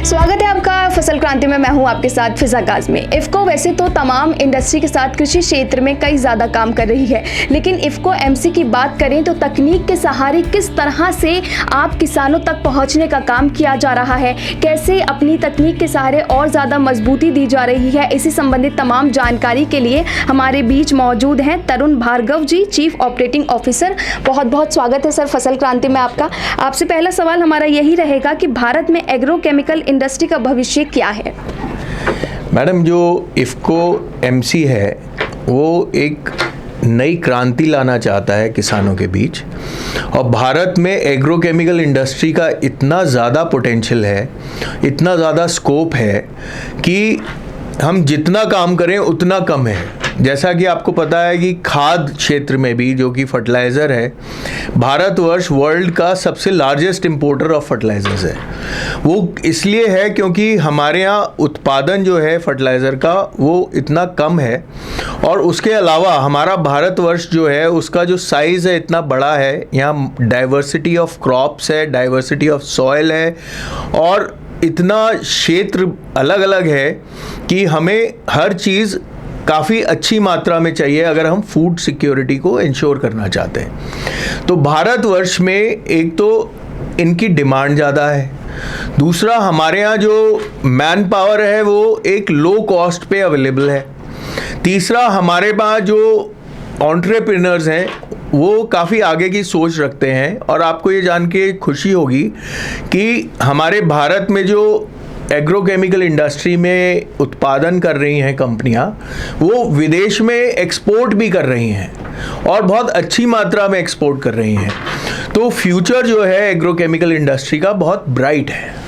स्वागत है आपका फसल क्रांति में। मैं हूं आपके साथ फिजा काज़मी। इफ़को वैसे तो तमाम इंडस्ट्री के साथ कृषि क्षेत्र में कई ज़्यादा काम कर रही है, लेकिन इफ़को एमसी की बात करें तो तकनीक के सहारे किस तरह से आप किसानों तक पहुंचने का काम किया जा रहा है, कैसे अपनी तकनीक के सहारे और ज़्यादा मजबूती दी जा रही है, इसी संबंधित तमाम जानकारी के लिए हमारे बीच मौजूद हैं तरुण भार्गव जी, चीफ ऑपरेटिंग ऑफिसर। बहुत बहुत स्वागत है सर फसल क्रांति में आपका। आपसे पहला सवाल हमारा यही रहेगा कि भारत में एग्रोकेमिकल इंडस्ट्री का भविष्य क्या है? मैडम, जो इफ़को एमसी है वो एक नई क्रांति लाना चाहता है किसानों के बीच, और भारत में एग्रोकेमिकल इंडस्ट्री का इतना ज़्यादा पोटेंशियल है, इतना ज़्यादा स्कोप है कि हम जितना काम करें उतना कम है। जैसा कि आपको पता है कि खाद क्षेत्र में भी, जो कि फर्टिलाइज़र है, भारतवर्ष वर्ल्ड का सबसे लार्जेस्ट इंपोर्टर ऑफ फर्टिलाइजर्स है। वो इसलिए है क्योंकि हमारे यहाँ उत्पादन जो है फर्टिलाइज़र का वो इतना कम है, और उसके अलावा हमारा भारतवर्ष जो है उसका जो साइज़ है इतना बड़ा है। यहाँ डाइवर्सिटी ऑफ क्रॉप्स है, डाइवर्सिटी ऑफ सॉइल है, और इतना क्षेत्र अलग अलग है कि हमें हर चीज़ काफ़ी अच्छी मात्रा में चाहिए अगर हम फूड सिक्योरिटी को इंश्योर करना चाहते हैं। तो भारतवर्ष में एक तो इनकी डिमांड ज़्यादा है, दूसरा हमारे यहाँ जो मैन पावर है वो एक लो कॉस्ट पे अवेलेबल है, तीसरा हमारे पास जो एंटरप्रेन्योर्स हैं वो काफ़ी आगे की सोच रखते हैं। और आपको ये जान के खुशी होगी कि हमारे भारत में जो एग्रोकेमिकल इंडस्ट्री में उत्पादन कर रही हैं कंपनियां, वो विदेश में एक्सपोर्ट भी कर रही हैं और बहुत अच्छी मात्रा में एक्सपोर्ट कर रही हैं। तो फ्यूचर जो है एग्रोकेमिकल इंडस्ट्री का बहुत ब्राइट है।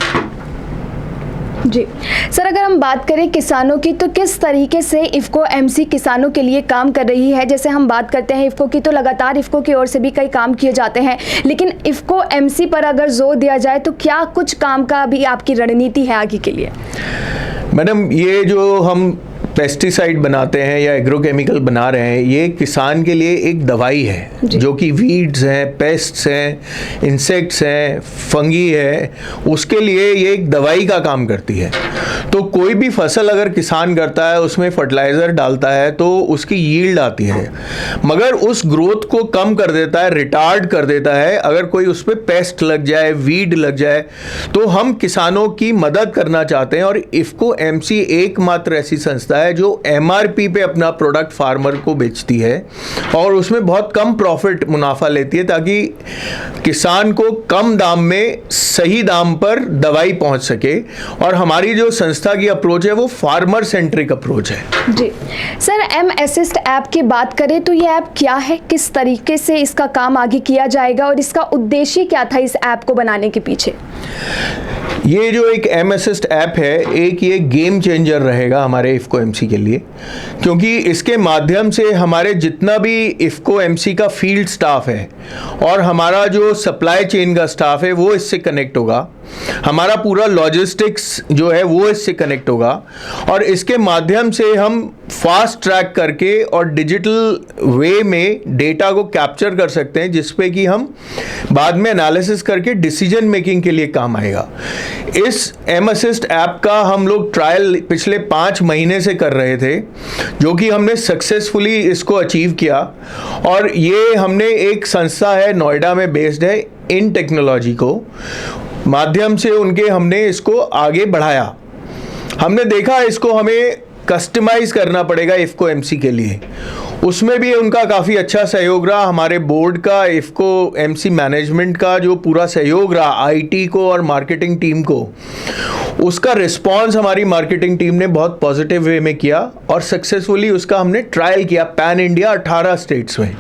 जी सर, अगर हम बात करें किसानों की, तो किस तरीके से इफ़को एमसी किसानों के लिए काम कर रही है? जैसे हम बात करते हैं इफ़को की, तो लगातार इफ़को की ओर से भी कई काम किए जाते हैं, लेकिन इफ़को एमसी पर अगर जोर दिया जाए तो क्या कुछ काम का भी आपकी रणनीति है आगे के लिए? मैडम, ये जो हम पेस्टिसाइड बनाते हैं या एग्रोकेमिकल बना रहे हैं, ये किसान के लिए एक दवाई है, जो कि वीड्स हैं, पेस्ट्स हैं, इंसेक्ट्स हैं, फंगी है, उसके लिए ये एक दवाई का काम करती है। तो कोई भी फसल अगर किसान करता है उसमें फर्टिलाइज़र डालता है तो उसकी यील्ड आती है, मगर उस ग्रोथ को कम कर देता है, रिटार्ड कर देता है अगर कोई उस पर पेस्ट लग जाए, वीड लग जाए। तो हम किसानों की मदद करना चाहते हैं, और इफ़को एमसी एकमात्र ऐसी संस्था है जो एमआरपी पे अपना प्रोडक्ट फार्मर को बेचती है और उसमें बहुत कम प्रॉफिट मुनाफा लेती है, ताकि किसान को कम दाम में सही दाम पर दवाई पहुंच सके। और हमारी जो संस्था की अप्रोच है वो फार्मर सेंट्रिक अप्रोच है। जी सर, एम असिस्ट ऐप की बात करें तो ये ऐप क्या है, किस तरीके से इसका काम आगे किया जाएगा और इसका उद्देश्य क्या था इस ऐप को बनाने के पीछे? ये जो एक एम असिस्ट ऐप है, एक ये गेम चेंजर रहेगा हमारे इफ़को एमसी के लिए, क्योंकि इसके माध्यम से हमारे जितना भी इफ़को एमसी का फील्ड स्टाफ है और हमारा जो सप्लाई चेन का स्टाफ है वो इससे कनेक्ट होगा, हमारा पूरा लॉजिस्टिक्स जो है वो इससे कनेक्ट होगा, और इसके माध्यम से हम फास्ट ट्रैक करके और डिजिटल वे में डेटा को कैप्चर कर सकते हैं, जिसपे कि हम बाद में एनालिसिस करके डिसीजन मेकिंग के लिए काम आएगा। इस एम असिस्ट ऐप का हम लोग ट्रायल पिछले 5 महीने से कर रहे थे, जो कि हमने सक्सेसफुली इसको अचीव किया। और ये हमने एक संस्था है नोएडा में बेस्ड है, इन टेक्नोलॉजी को माध्यम से उनके हमने इसको आगे बढ़ाया। हमने देखा इसको हमें कस्टमाइज करना पड़ेगा इफ़को एमसी के लिए, उसमें भी उनका काफ़ी अच्छा सहयोग रहा। हमारे बोर्ड का, इफ़को एमसी मैनेजमेंट का जो पूरा सहयोग रहा, आईटी को और मार्केटिंग टीम को, उसका रिस्पांस हमारी मार्केटिंग टीम ने बहुत पॉजिटिव वे में किया और सक्सेसफुली उसका हमने ट्रायल किया पैन इंडिया 18 स्टेट्स में।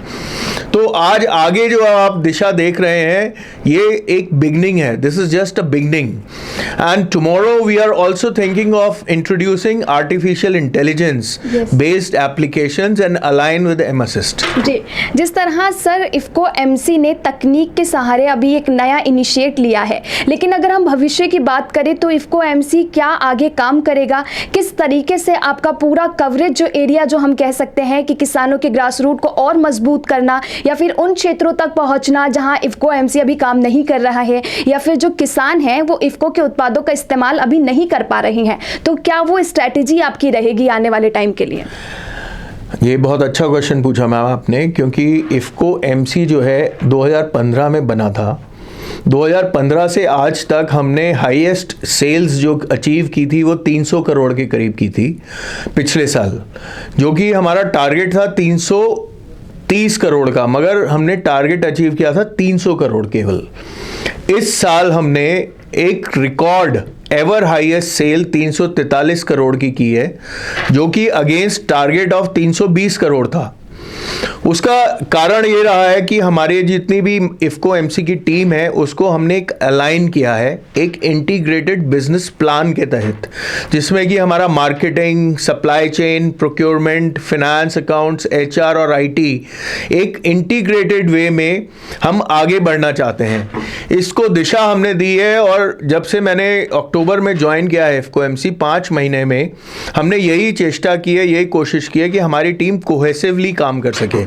तो आज आगे जो आप दिशा देख रहे हैं ये एक बिगनिंग है, this is just a beginning, and tomorrow we are also thinking of introducing artificial intelligence based applications and align with M assist. जी, जिस तरह सर इफ़को एमसी ने तकनीक के सहारे अभी एक नया इनिशिएट लिया है, लेकिन अगर हम भविष्य की बात करें तो इफ़को एमसी क्या आगे काम करेगा, किस तरीके से आपका पूरा कवरेज जो एरिया जो हम कह सकते हैं कि किसानों के ग्रास रूट को और मजबूत करना या फिर उन क्षेत्रों तक पहुंचना जहां इफ़को एमसी अभी काम काम नहीं कर रहा है, या फिर जो किसान हैं वो इफ़को के उत्पादों का इस्तेमाल अभी नहीं कर पा रहे हैं, तो क्या वो स्ट्रैटेजी आपकी रहेगी आने वाले टाइम के लिए? ये बहुत अच्छा क्वेश्चन पूछा मैम आपने, क्योंकि इफ़को एमसी जो है 2015 में बना था। 2015 से आज तक हमने हाईएस्ट सेल्स जो अचीव की थी वो 300 करोड़ के करीब की थी पिछले साल, जो कि हमारा टारगेट था 330 करोड़ का, मगर हमने टारगेट अचीव किया था 300 करोड़ केवल। इस साल हमने एक record ever highest sale 343 crore की है, जो कि अगेंस्ट टारगेट ऑफ 320 करोड़ था। उसका कारण ये रहा है कि हमारे जितनी भी इफ़को एमसी की टीम है उसको हमने एक अलाइन किया है एक इंटीग्रेटेड बिजनेस प्लान के तहत, जिसमें कि हमारा marketing, supply chain, procurement, finance, accounts, HR और आईटी एक इंटीग्रेटेड वे में हम आगे बढ़ना चाहते हैं। इसको दिशा हमने दी है, और जब से मैंने अक्टूबर में ज्वाइन किया है इफ़को एमसी, 5 महीने में हमने यही चेष्टा की है, यही कोशिश की है कि हमारी टीम कोहेसिवली काम कर सके।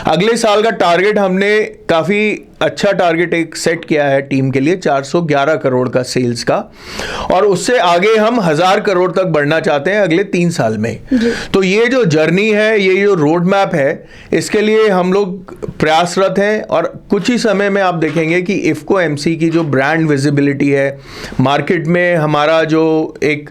अगले साल का टारगेट हमने काफ़ी अच्छा टारगेट एक सेट किया है टीम के लिए, 411 करोड़ का सेल्स का, और उससे आगे हम 1000 करोड़ तक बढ़ना चाहते हैं अगले 3 साल में। तो ये जो जर्नी है, ये जो रोड मैप है, इसके लिए हम लोग प्रयासरत हैं, और कुछ ही समय में आप देखेंगे कि इफ़को एमसी की जो ब्रांड विजिबिलिटी है मार्केट में, हमारा जो एक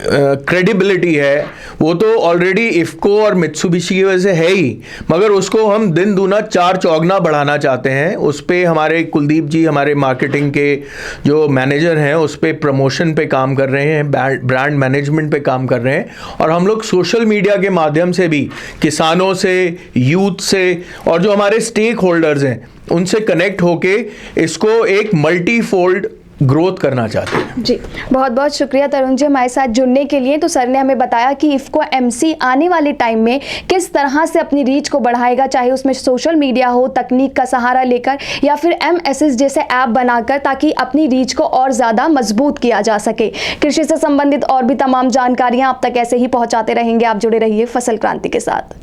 क्रेडिबिलिटी है, वो तो ऑलरेडी इफ़को और मित्सुबिशी की वजह से है ही, मगर उसको हम दिन दूना 4 चौगुना बढ़ाना चाहते हैं। उस पे हमारे कुलदीप जी, हमारे मार्केटिंग के जो मैनेजर हैं, उस पे प्रमोशन पे काम कर रहे हैं, ब्रांड मैनेजमेंट पे काम कर रहे हैं, और हम लोग सोशल मीडिया के माध्यम से भी किसानों से, यूथ से और जो हमारे स्टेक होल्डर्स हैं उनसे कनेक्ट होके इसको एक मल्टीफोल्ड ग्रोथ करना चाहते हैं। जी, बहुत बहुत शुक्रिया तरुण जी हमारे साथ जुड़ने के लिए। तो सर ने हमें बताया कि इफ़को एमसी आने वाले टाइम में किस तरह से अपनी रीच को बढ़ाएगा, चाहे उसमें सोशल मीडिया हो, तकनीक का सहारा लेकर, या फिर एमएसएस जैसे ऐप बनाकर, ताकि अपनी रीच को और ज़्यादा मजबूत किया जा सके। कृषि से संबंधित और भी तमाम जानकारियाँ आप तक ऐसे ही पहुँचाते रहेंगे। आप जुड़े रहिए फसल क्रांति के साथ।